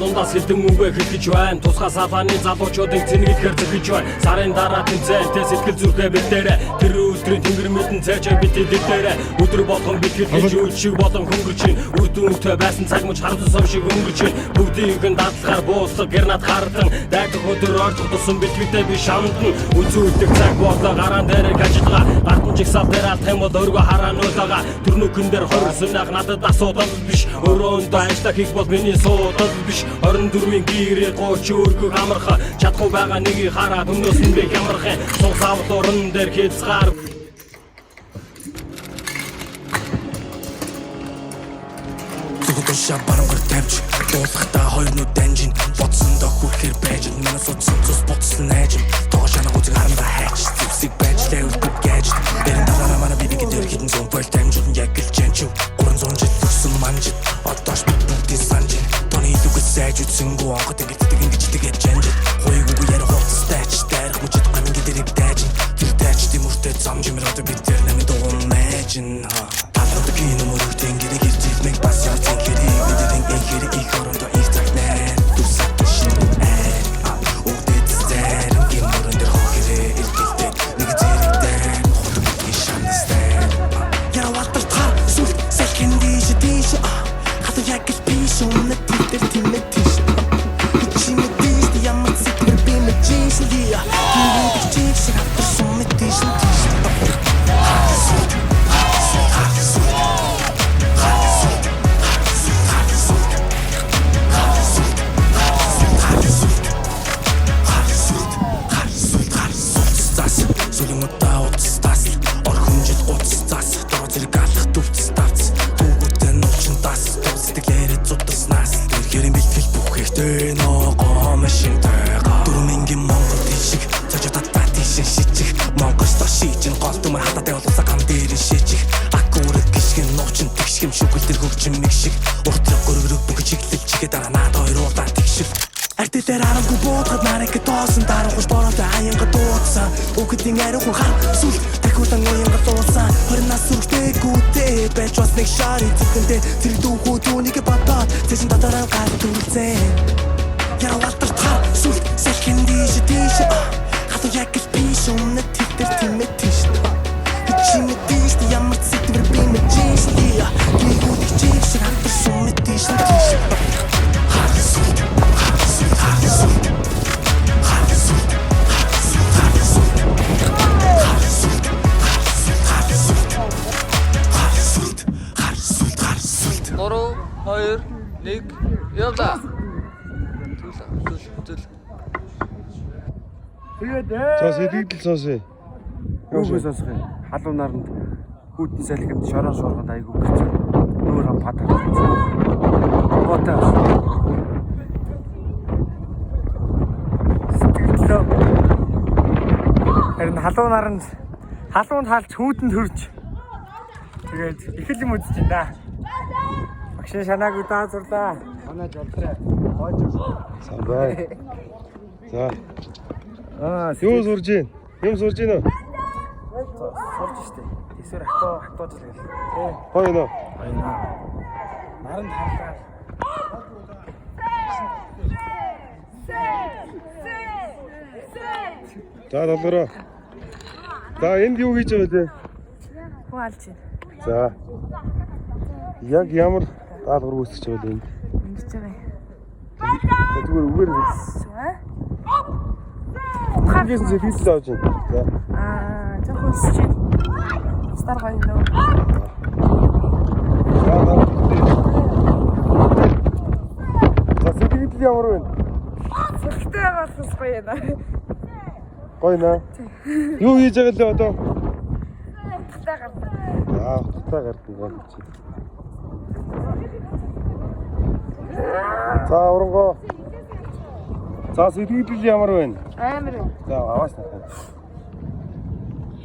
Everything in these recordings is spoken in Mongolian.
дундаас хилдэн үгээ хэлгэж байна. Тусгай салааны залуучуудыг цэнгэлэхээр зөхөж байна. Сарын дараа тэмцээлтэй сэтгэл зүрхээ бэлдээрэ. Тэр өдрийн тэнгэр мэдэн цайчаа битээ дэрдээрэ. Өдөр болгон битгэж үйл шиг болон хөнгөрч ин. Үр дүнтэй байсан цаг мөч харамсан сум шиг өнгөрч ин. Бүгдийг нь дадлахаар бууцлаг гэрнат хардан. Дайдах өдөр орж туссан битгийтэй би шамдан. Үзүүлдэг цаг болоо гараан дээр гажидгаа. Гартан чигсал дээр алт юм бол өргө хараа нуулага. Төрнөкөн дээр хорсон ах надад асуудал биш. Өрөөндөө ажиллах их бол миний суудал биш. 24-ийн гэрээ 30 өргөг амарха. Чадахгүй байгаа нэгийг хараад өмнөөс нь би хямрахын. Суугсавд орон дээр хязгаар. Тушаа барангар тавьж дуулахтаа хоёр нүд данжин бодсондоо хүрхээр байж манай судсан цус бодсон найжим тоо шанаа үзэг харандаа хайч зүсэг байж лэвдэг гэж дэрэн талаараа манай бибиг дээр хитэн зүүн бол дамжуулан яг л чэнч 300 жил өгсөн манжид одоош бид бүгдийн санжин тооны илүүгээс сайж үтсэнгүү анхад ингэж тэгээд чанж хойг үгүй ярих хуцтай ч дайрах мөчд гамин гэдэрэг дайж тэр дайч тимүртэй замжимэр одоо бид тэр намын дуун найжин талхад кино мөрөгтэн гэрэг иржил мэг бас яа Сонсоо. Юу гэж сонсох юм? Халуун наранд хүүтэн салхинд шороо шоргоод айгүй гэж. Нүүр хам падаа. Бота. Сэтгэлөө. Харин халуун наранд халуунд хаалж хүүтэнд хөрж. Тэгээд их л юм үзэж байна. Багшин шанааг удаа зурлаа. Манайж болтраа. Хойж. Сайн бай. За. Юу сурж гин? Юм сурж гин үү? Сурж штэ. Тэсвэр хатууж л гэл. Тий. Гоё нөө. Наранд харлаа. За долгороо. За энд юу хийж байгаа вэ? Хөө алж байна. За. Яг ямар даалгавар үүсгэж байгаа вэ энд? Ингэж байгаа юм. Зүгээр үгээр хэлсэн. Ухагээс зэвсэл авч байна. За. Жохоо үсэж байна. Стар гоё нөө. За сэтгэл ямар вэ? Сэтгэлтэй байгаас гоё юм. Гоё наа. Юу хийж байгаа лээ одоо? Утгатай гардаг. Утгатай гардаг байна чи. За урангоо. За сэтгэл ямар вэ? Амар. За аваас та.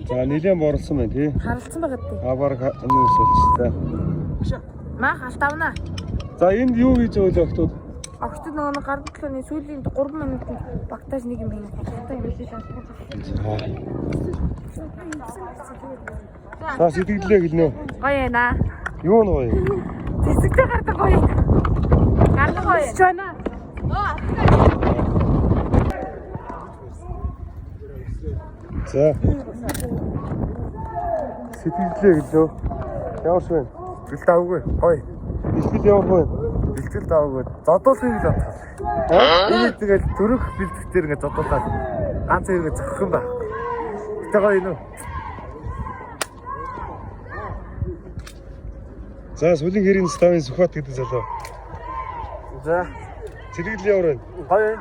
За нэлээд борлсон байна тий. Харалцсан байгаа дээ. Баг нүүс болчихлоо. Мах алтавна. За энд юу хийж байгаа вэ октод? Октод нөгөө гард төлөөний сүүлийн 3 минутанд багтааж нэг юм хийх. Багтаа юм шиг шаардлагатай. За сэтгэлээ хэлнэ. Гоё ээ. Юу нь гоё? Тэсэгтэй гардаг гоё. Гардаг гоё. Чана. За. Сэтгэлээ гэлөө. Ямар швэ? Бэлт авгүй. Хой. Бэлтгэл ямар вэ? Бэлтгэл авгүй. Зодуулахыг л бодох. Энэ тэгэл төрөх бэлтгэлээр ингэ зодуулаад ганц хэрэгэ зохих юм байна. Гэтэ гоё юу? За сүлийн хэрийн ставын Сүхбат гэдэг залуу. За. Зэрэглэл ямар вэ? Гоё.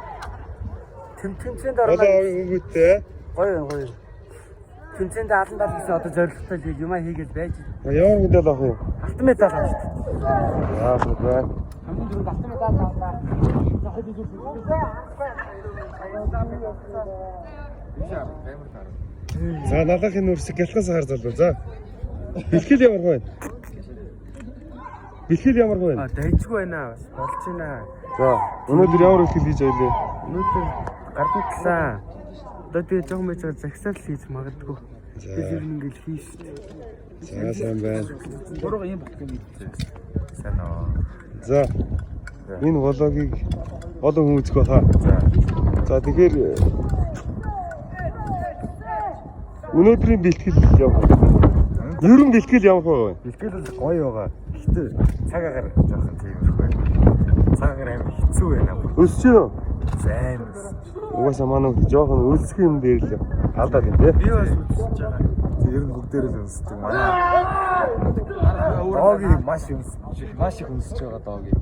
Тэмцээнд Одоо орно. өнгөтэй. Гоё. Тэмцээнд алан дал гэсэн одоо зорилготой юм хийгээл байж. Ямар мэдээлэл авах юм? Алтан медаль авах. Аа бүгд. Хамгийн түрүүнд алтан медаль авлаа. За налахын нүрсэг гэлхээс хар залуу. За. Бэлтгэл ямар вэ? Бэлтгэл ямар вэ? Дайжгүй байна. Болж байна. За. Өнөөдөр ямар бэлтгэл хийж байлээ? Өнөөдөр гардан талаа. Одоо тэгээ жоохон байж байгаа загсаал хийж магадгүй. Тэр ингээл хийш. За сайн байна. Буруу юм болох юм хэлээ. Сайн аа. За. Энэ влогийг олон хүн үзэх байхаа. За тэгэхээр өнөөдрийн бэлтгэл явах. Ерөн бэлтгэл явах вэ? Бэлтгэл бол гоё байгаа. Гэхдээ цагаагаар жоохон тиймэрхүү. Цагаагаар амар хэцүү байна. Өсч юу? Сайн өс. Угаасаа манай жоохон өлсөх юм дээр л алдаад юм тий. Би бас үзэж байгаа. Ер нь бүгдээр л өнсдөг манай. Доогийн маш өнс. Маш их өнсөж байгаа доогийн.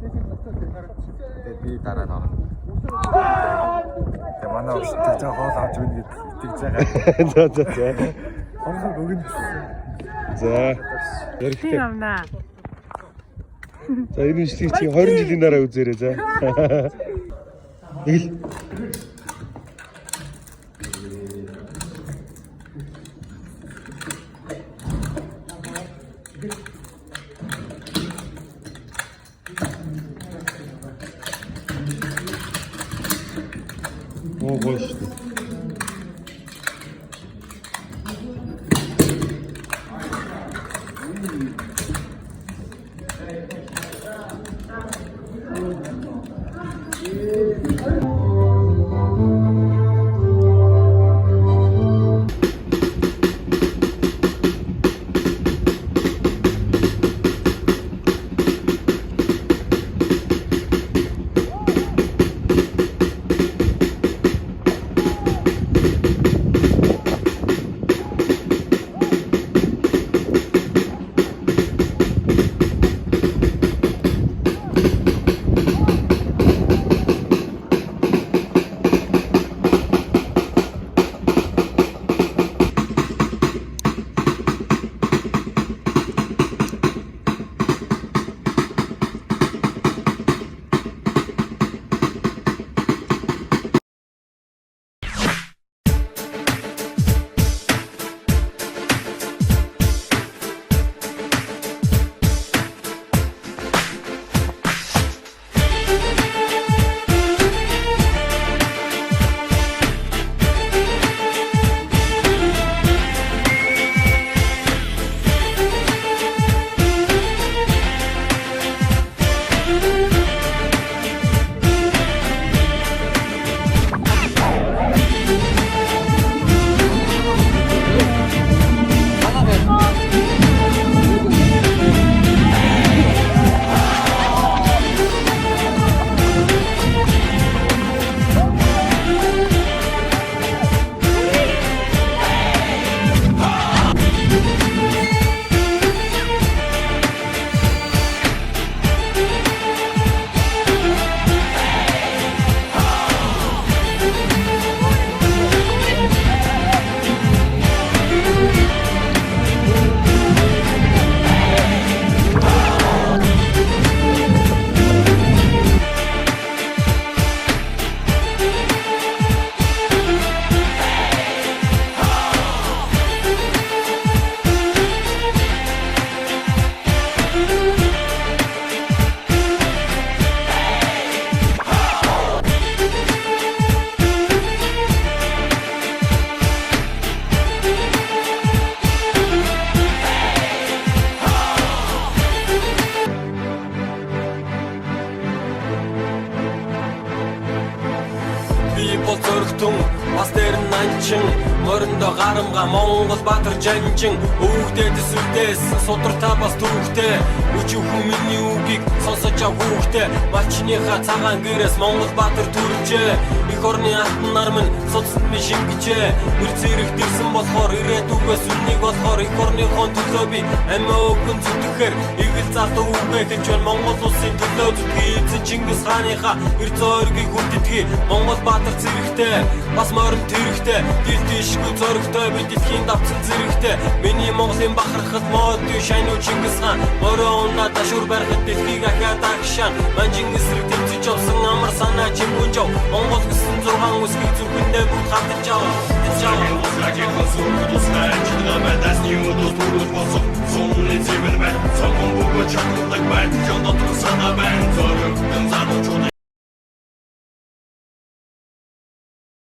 Тэгээд би дараа нь орно. Тэгээд манай устдаж байгаа хоол авч өгнө гэж итгэж байгаа. За. Хонгор өгнө. За. Ярихтэй. Амнаа. За энэ бичлэгийг чи 20 жилийн дараа үзээрэй за. Ил. Оо гош. Мориндо гарамга Монгол баатар жанжин өвгдөө төсөвдөөсөн судартай бас түүхтэй өчүүхэн миний үгийг сонсож ав хүүхдээ малчныхаа цагаан гэрээс Монгол баатар төржээ их орны алтан нар минь судсанд ми шингэжээ нэр зэрэг дэрсэн болохоор ирээдүгээс үннийг болохоор их орныхон төлөө би амиа өгөн зүтгэхээр игэл залуу үгээ хэлж байна Монгол улсын төлөө зүтгэе эзэн Чингис хааныхаа эр зөөргийг хүндэтгэе Монгол баатар зэрэгтэй бас морин тэрэгтэй гэл дэшгүй зөрөгтэй би дэлхийн давцсан зэрэгтэй миний Монголын бахархад мод шайнуу Чингис хаан мороондоо ташуур барихад дэлхийг ахиад агшаан манжингис зэрэг тэмцэж явсан амар санаа чимгүнжав Монгол гэсэн 6 үсгийг зүрхэндээ бүгд хатаж аваа Сонны зэвэн бай, сонgon бүгд